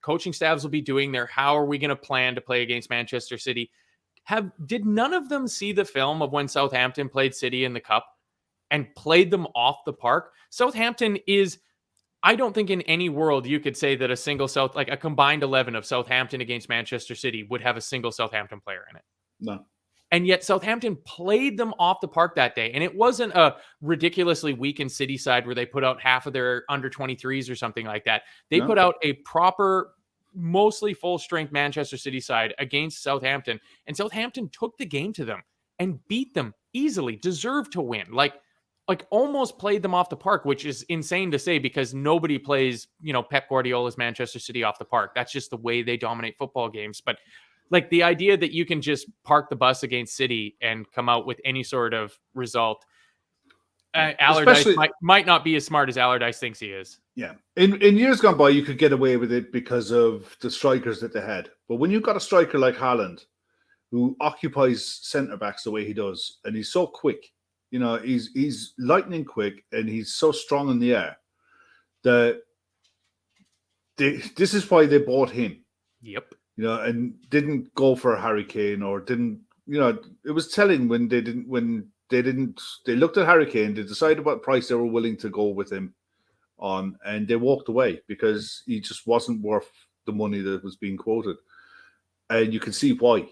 coaching staffs will be doing their how are we going to plan to play against Manchester City? Did none of them see the film of when Southampton played City in the Cup and played them off the park? Southampton is, I don't think in any world you could say that a combined 11 of Southampton against Manchester City would have a single Southampton player in it. No. And yet Southampton played them off the park that day. And it wasn't a ridiculously weakened City side where they put out half of their under 23s or something like that. They put out a proper, mostly full strength Manchester City side against Southampton. And Southampton took the game to them and beat them easily, deserved to win. Like almost played them off the park, which is insane to say because nobody plays, Pep Guardiola's Manchester City off the park. That's just the way they dominate football games. But the idea that you can just park the bus against City and come out with any sort of result, Allardyce might not be as smart as Allardyce thinks he is. Yeah. In years gone by, you could get away with it because of the strikers that they had. But when you've got a striker like Haaland, who occupies centre-backs the way he does, and he's so quick, he's lightning quick, and he's so strong in the air, that this is why they bought him. Yep. And didn't go for Harry Kane or didn't, it was telling when they looked at Harry Kane, they decided what price they were willing to go with him on, and they walked away because he just wasn't worth the money that was being quoted. And you can see why,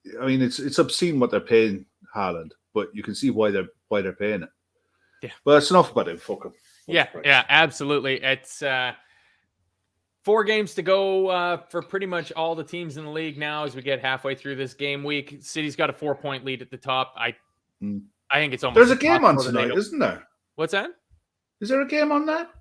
it's obscene what they're paying Haaland, but you can see why they're paying it. Yeah. But it's enough about him. Fuck him. Yeah, absolutely. It's 4 games to go for pretty much all the teams in the league now as we get halfway through this game week. City's got a 4-point lead at the top. I think it's almost... There's a game on tonight, isn't there? What's that? Is there a game on that?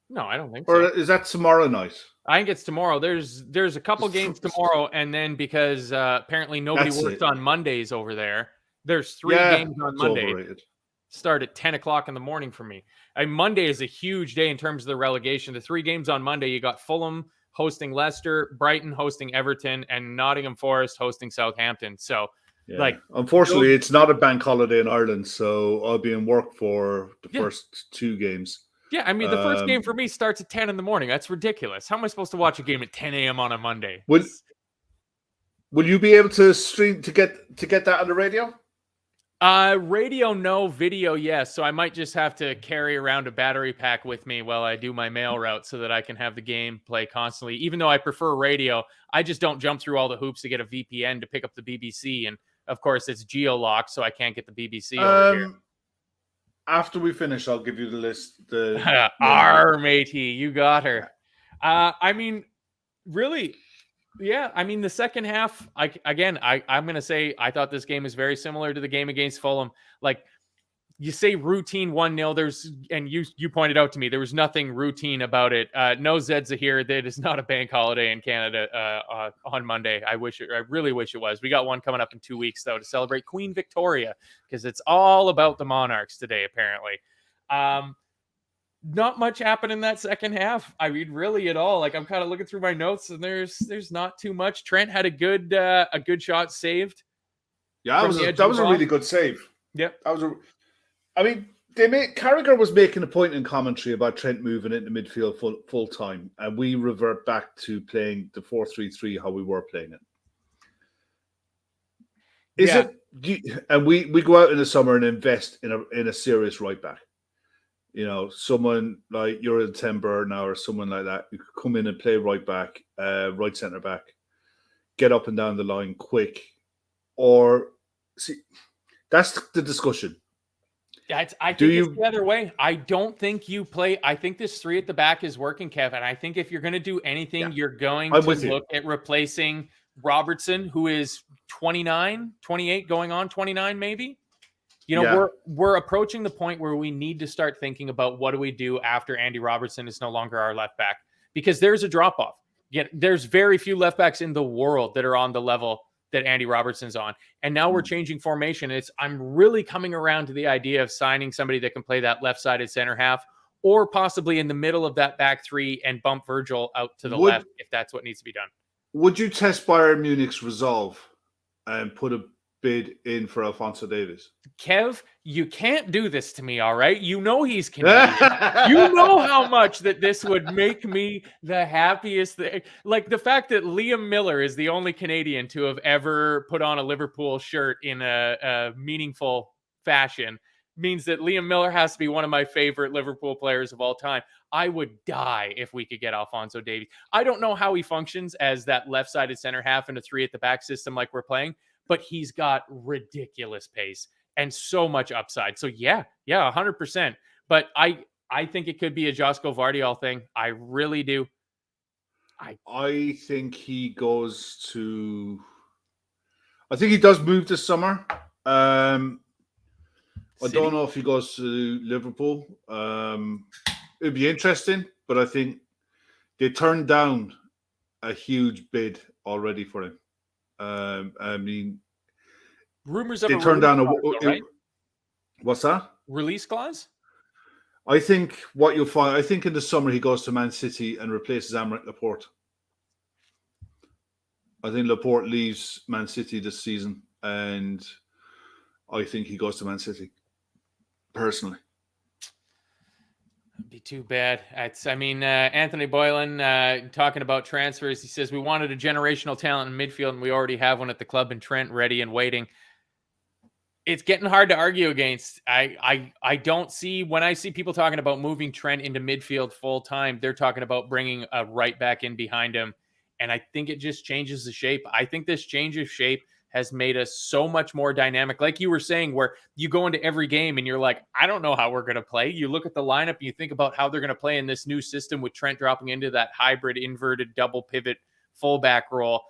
No, I don't think so. Or is that tomorrow night? I think it's tomorrow. There's a couple games tomorrow, and then because apparently nobody works on Mondays over there, there's 3 games on Monday. Start at 10 o'clock in the morning for me. Monday is a huge day in terms of the relegation. The 3 games on Monday, you got Fulham hosting Leicester, Brighton hosting Everton, and Nottingham Forest hosting Southampton. So, unfortunately, it's not a bank holiday in Ireland, so I'll be in work for the first 2 games. Yeah, I mean, the first game for me starts at 10 in the morning. That's ridiculous. How am I supposed to watch a game at 10 a.m. on a Monday? Will you be able to stream to get that on the radio? Radio, no. Video, yes. So I might just have to carry around a battery pack with me while I do my mail route so that I can have the game play constantly. Even though I prefer radio, I just don't jump through all the hoops to get a VPN to pick up the BBC. And of course, it's geo-locked, so I can't get the BBC over here. After we finish, I'll give you the list. Matey, you got her. I mean, really, yeah. I mean, the second half, I'm going to say I thought this game is very similar to the game against Fulham. Like, you say routine 1-0, and you pointed out to me, there was nothing routine about it. No Zedza here. That is not a bank holiday in Canada on Monday. I really wish it was. We got one coming up in 2 weeks, though, to celebrate Queen Victoria, because it's all about the Monarchs today, apparently. Not much happened in that second half. I mean, really at all. Like, I'm kind of looking through my notes, and there's not too much. Trent had a good shot saved. Yeah, that was a really good save. Yep. I mean, Carragher was making a point in commentary about Trent moving into midfield full time, and we revert back to playing the 4-3-3 how we were playing it. And we go out in the summer and invest in a serious right back. You know, someone like Jurgen Timber now, or someone like that, who could come in and play right back, right centre back, get up and down the line quick, or see, that's the discussion. I think it's the other way. I don't think you play. I think this 3 at the back is working, Kevin. I think if you're going to do anything, you're going to look at replacing Robertson, who is 29, 28, going on 29, maybe. You know, we're approaching the point where we need to start thinking about what do we do after Andy Robertson is no longer our left back, because there's a drop off. There's very few left backs in the world that are on the level that Andy Robertson's on. And now we're changing formation. I'm really coming around to the idea of signing somebody that can play that left-sided center half, or possibly in the middle of that back 3 and bump Virgil out to the left if that's what needs to be done. Would you test Bayern Munich's resolve and put a bid in for Alphonso Davies? Kev, you can't do this to me, all right? You know he's Canadian. You know how much that this would make me the happiest thing. Like, the fact that Liam Miller is the only Canadian to have ever put on a Liverpool shirt in a meaningful fashion means that Liam Miller has to be one of my favorite Liverpool players of all time. I would die if we could get Alphonso Davies. I don't know how he functions as that left-sided center half in a 3 at the back system like we're playing, but he's got ridiculous pace and so much upside. So yeah, 100%. But I think it could be a Josko Vardiol thing. I really do. I think he goes to... I think he does move this summer. I don't know if he goes to Liverpool. It'd be interesting, but I think they turned down a huge bid already for him. I mean, rumors of they turned down right? What's that? Release clause? I think what you'll find, I think in the summer he goes to Man City and replaces Aymeric Laporte. I think Laporte leaves Man City this season, and I think he goes to Man City. Personally, it'd be too bad. Anthony Boylan talking about transfers. He says we wanted a generational talent in midfield, and we already have one at the club in Trent, ready and waiting. It's getting hard to argue against. I don't see, when I see people talking about moving Trent into midfield full time, they're talking about bringing a right back in behind him, and I think it just changes the shape. I think this change of shape has made us so much more dynamic. Like you were saying, where you go into every game and you're like, I don't know how we're going to play. You look at the lineup and you think about how they're going to play in this new system with Trent dropping into that hybrid inverted double pivot fullback role.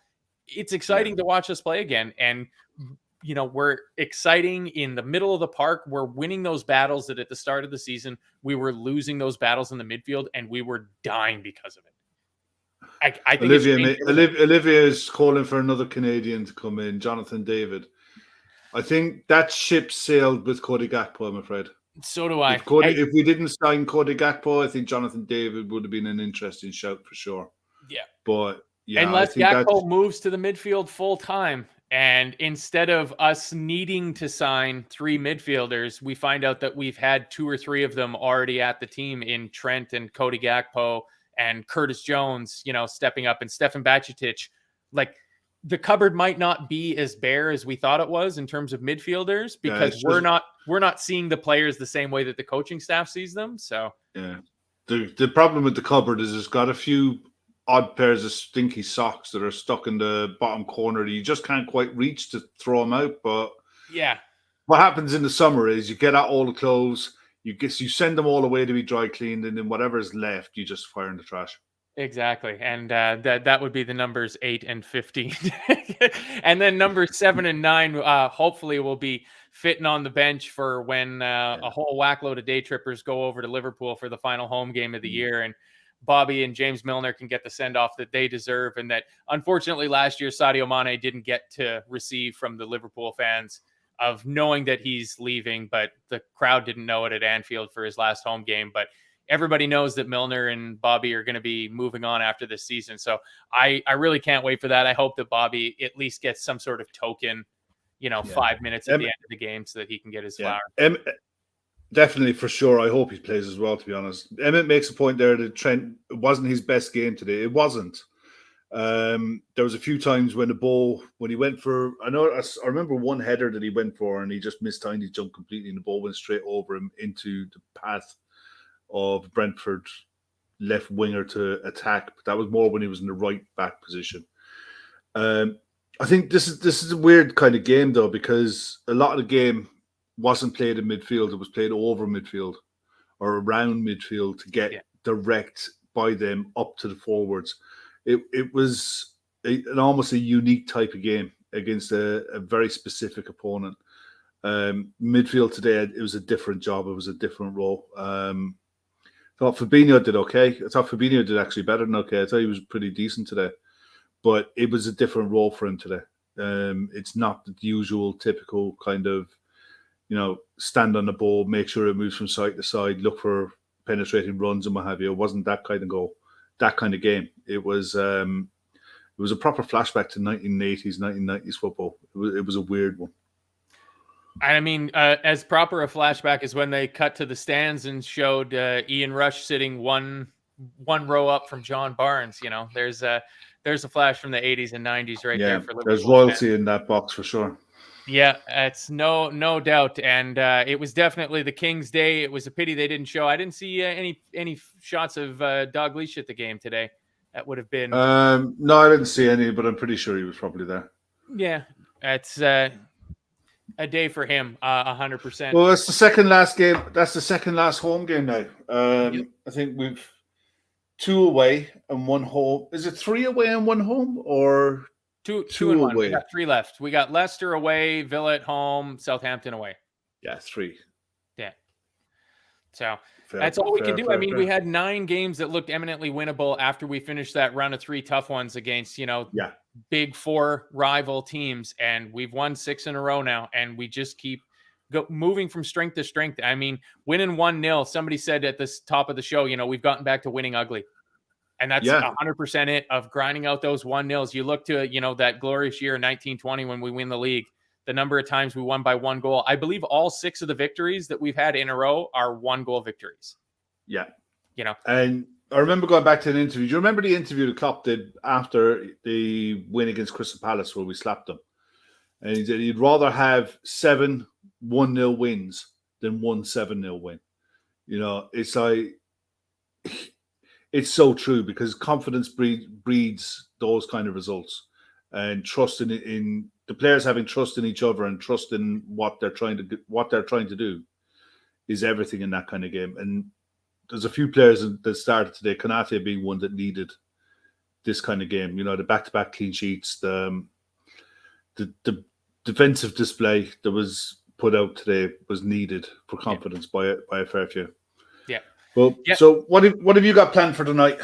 It's exciting to watch us play again. And, you know, we're exciting in the middle of the park. We're winning those battles that at the start of the season, we were losing those battles in the midfield and we were dying because of it. I think Olivia is calling for another Canadian to come in, Jonathan David. I think that ship sailed with Cody Gakpo, I'm afraid. So do I. If we didn't sign Cody Gakpo, I think Jonathan David would have been an interesting shout for sure. Yeah. But yeah, unless Gakpo moves to the midfield full time, And instead of us needing to sign 3 midfielders, we find out that we've had 2 or 3 of them already at the team in Trent and Cody Gakpo and Curtis Jones, stepping up, and Stefan Bajcetic. Like, the cupboard might not be as bare as we thought it was in terms of midfielders, because we're not seeing the players the same way that the coaching staff sees them. So yeah, the problem with the cupboard is it's got a few odd pairs of stinky socks that are stuck in the bottom corner that you just can't quite reach to throw them out. But yeah, what happens in the summer is you get out all the clothes, you send them all away to be dry cleaned, and then whatever's left, you just fire in the trash. exactly. And that would be the numbers 8 and 15. And then numbers 7 and 9 hopefully will be fitting on the bench for when a whole whackload of day trippers go over to Liverpool for the final home game of the year, and Bobby and James Milner can get the send-off that they deserve, and that unfortunately last year Sadio Mane didn't get to receive from the Liverpool fans, of knowing that he's leaving, but the crowd didn't know it at Anfield for his last home game. But everybody knows that Milner and Bobby are going to be moving on after this season. So I really can't wait for that. I hope that Bobby at least gets some sort of token, 5 minutes at the end of the game so that he can get his flower. Definitely, for sure. I hope he plays as well, to be honest. Emmett makes a point there that Trent, it wasn't his best game today. It wasn't. There was a few times when when he went for, I remember one header that he went for and he just mistimed his jump completely, and the ball went straight over him into the path of Brentford left winger to attack. But that was more when he was in the right back position. I think this is a weird kind of game though, because a lot of the game wasn't played in midfield. It was played over midfield or around midfield to get direct by them up to the forwards. It was an almost a unique type of game against a very specific opponent. Midfield today, it was a different job. It was a different role. I thought Fabinho did okay. I thought Fabinho did actually better than okay. I thought he was pretty decent today. But it was a different role for him today. It's not the usual, typical kind of, stand on the ball, make sure it moves from side to side, look for penetrating runs and what have you. It wasn't that kind of goal, that kind of game. It was a proper flashback to 1980s, 1990s football. It was a weird one. I mean, as proper a flashback as when they cut to the stands and showed Ian Rush sitting one row up from John Barnes. There's a flash from the 80s and 90s right there for Liverpool. There's royalty in that box for sure. Yeah, it's no doubt, and it was definitely the King's Day. It was a pity they didn't show. I didn't see any shots of Dalglish at the game today. That would have been. No, I didn't see any, but I'm pretty sure he was probably there. Yeah, it's a day for him, 100%. Well, that's the second last game. That's the second last home game now. I think we've 2 away and 1 home. Is it 3 away and 1 home, or? Two and 1. We got 3 left. We got Leicester away, Villa at home, Southampton away. Yeah, 3. Yeah. So that's all we can do. I mean, we had 9 games that looked eminently winnable after we finished that run of 3 tough ones against, big 4 rival teams. And we've won 6 in a row now. And we just keep moving from strength to strength. I mean, winning 1-0, somebody said at the top of the show, we've gotten back to winning ugly. And that's 100% it, of grinding out those 1-0s. You look to, that glorious year in 1920 when we win the league, the number of times we won by 1 goal. I believe all 6 of the victories that we've had in a row are 1-goal victories. Yeah. And I remember going back to an interview. Do you remember the interview that Klopp did after the win against Crystal Palace where we slapped them? And he said he'd rather have 7 1-0 wins than 1 7-0 win. It's like... It's so true, because confidence breeds those kind of results, and trust in the players having trust in each other and trust in what they're trying to do is everything in that kind of game. And there's a few players that started today, Konate being one that needed this kind of game. The back-to-back clean sheets, the defensive display that was put out today was needed for confidence by a fair few. Yeah. Well, so what have you got planned for tonight?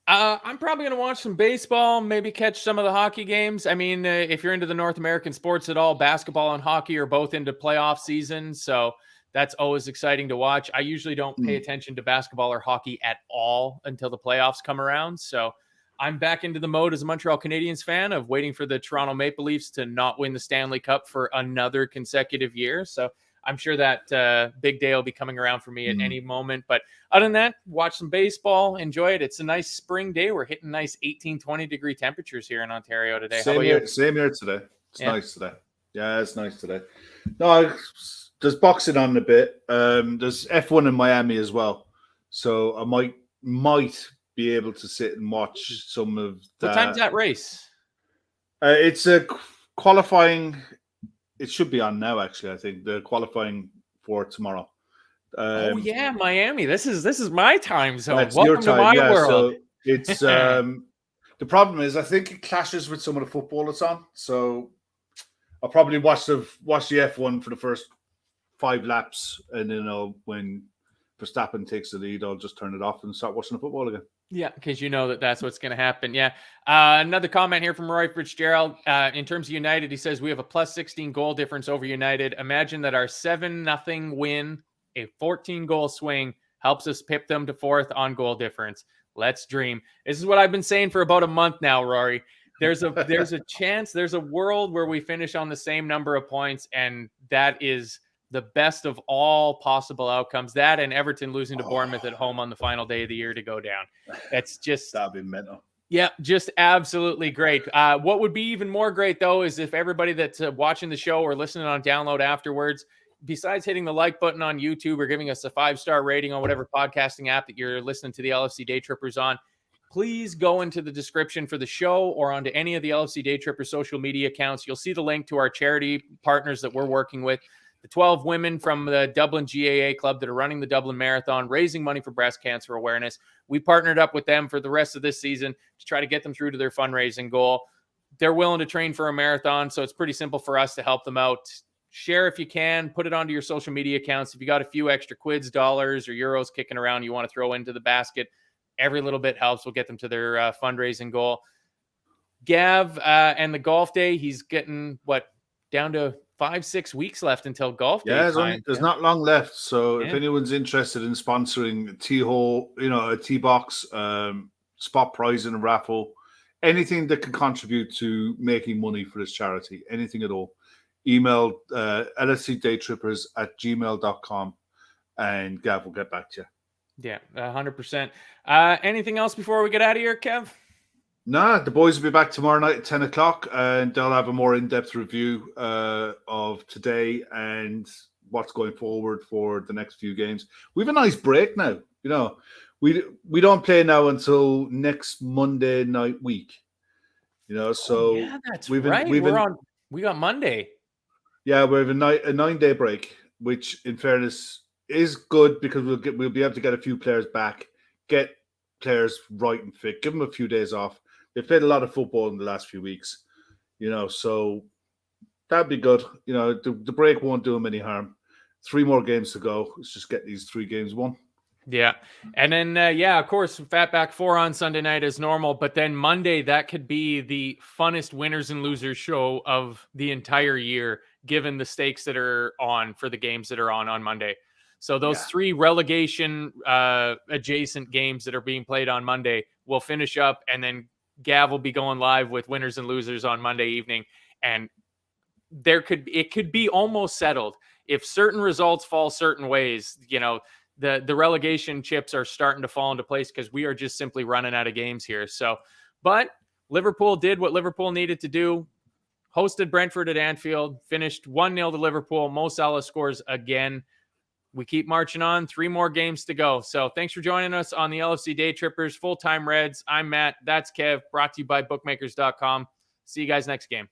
I'm probably going to watch some baseball, maybe catch some of the hockey games. I mean, if you're into the North American sports at all, basketball and hockey are both into playoff season, so that's always exciting to watch. I usually don't pay attention to basketball or hockey at all until the playoffs come around, so I'm back into the mode as a Montreal Canadiens fan of waiting for the Toronto Maple Leafs to not win the Stanley Cup for another consecutive year. So I'm sure that big day will be coming around for me at any moment. But other than that, watch some baseball, enjoy it. It's a nice spring day. We're hitting nice 18, 20-degree temperatures here in Ontario today. How about you? Same here today. It's nice today. Yeah, it's nice today. No, there's boxing on a bit. There's F1 in Miami as well. So I might be able to sit and watch some of that. What time's that race? It's a qualifying. It should be on now, actually. I think the qualifying for tomorrow. Oh yeah, Miami. This is my time zone. Welcome your time. To my world. So it's the problem is I think it clashes with some of the football that's on. So I'll probably watch the F1 for the first 5 laps, and then when Verstappen takes the lead, I'll just turn it off and start watching the football again. Yeah, because you know that's what's going to happen. Yeah. Another comment here from Roy Fitzgerald. In terms of United, he says, we have a plus 16 goal difference over United. Imagine that our 7-0 win, a 14-goal swing, helps us pip them to 4th on goal difference. Let's dream. This is what I've been saying for about a month now, Rory. There's a chance, there's a world where we finish on the same number of points, and that is the best of all possible outcomes. That and Everton losing to Bournemouth at home on the final day of the year to go down. That's just... That'd be mental. Yeah, just absolutely great. What would be even more great, though, is if everybody that's watching the show or listening on download afterwards, besides hitting the like button on YouTube or giving us a 5-star rating on whatever podcasting app that you're listening to the LFC Daytrippers on, please go into the description for the show or onto any of the LFC Daytrippers social media accounts. You'll see the link to our charity partners that we're working with. The 12 women from the Dublin GAA club that are running the Dublin Marathon, raising money for breast cancer awareness. We partnered up with them for the rest of this season to try to get them through to their fundraising goal. They're willing to train for a marathon, so it's pretty simple for us to help them out. Share if you can, put it onto your social media accounts. If you got a few extra quids, dollars, or euros kicking around you want to throw into the basket, every little bit helps. We'll get them to their fundraising goal. Gav and the golf day, he's getting, down to 5-6 weeks left until golf day. Yeah, there's not long left. So if anyone's interested in sponsoring a tee hole, a tee box, spot prize in a raffle, anything that can contribute to making money for this charity, anything at all, email lfcdaytrippers@gmail.com and Gav will get back to you. Yeah, 100%. Anything else before we get out of here, Kev? Nah, the boys will be back tomorrow night at 10 o'clock and they'll have a more in-depth review of today and what's going forward for the next few games. We have a nice break now. We don't play now until next Monday night week. So yeah, that's right. We got Monday. Yeah, we have a 9-day break, which in fairness is good because we'll be able to get a few players back, get players right and fit, give them a few days off. They've played a lot of football in the last few weeks, so that'd be good. The break won't do them any harm. 3 more games to go. Let's just get these 3 games won. Yeah. And then, of course, Fatback 4 on Sunday night is normal. But then Monday, that could be the funnest winners and losers show of the entire year, given the stakes that are on for the games that are on Monday. So those 3 relegation adjacent games that are being played on Monday will finish up, and then Gav will be going live with winners and losers on Monday evening. And it could be almost settled. If certain results fall certain ways, the relegation chips are starting to fall into place because we are just simply running out of games here. So, but Liverpool did what Liverpool needed to do. Hosted Brentford at Anfield, finished 1-0 to Liverpool. Mo Salah scores again. We keep marching on. 3 more games to go. So thanks for joining us on the LFC Daytrippers Full-Time Reds. I'm Matt. That's Kev. Brought to you by bookmakers.com. See you guys next game.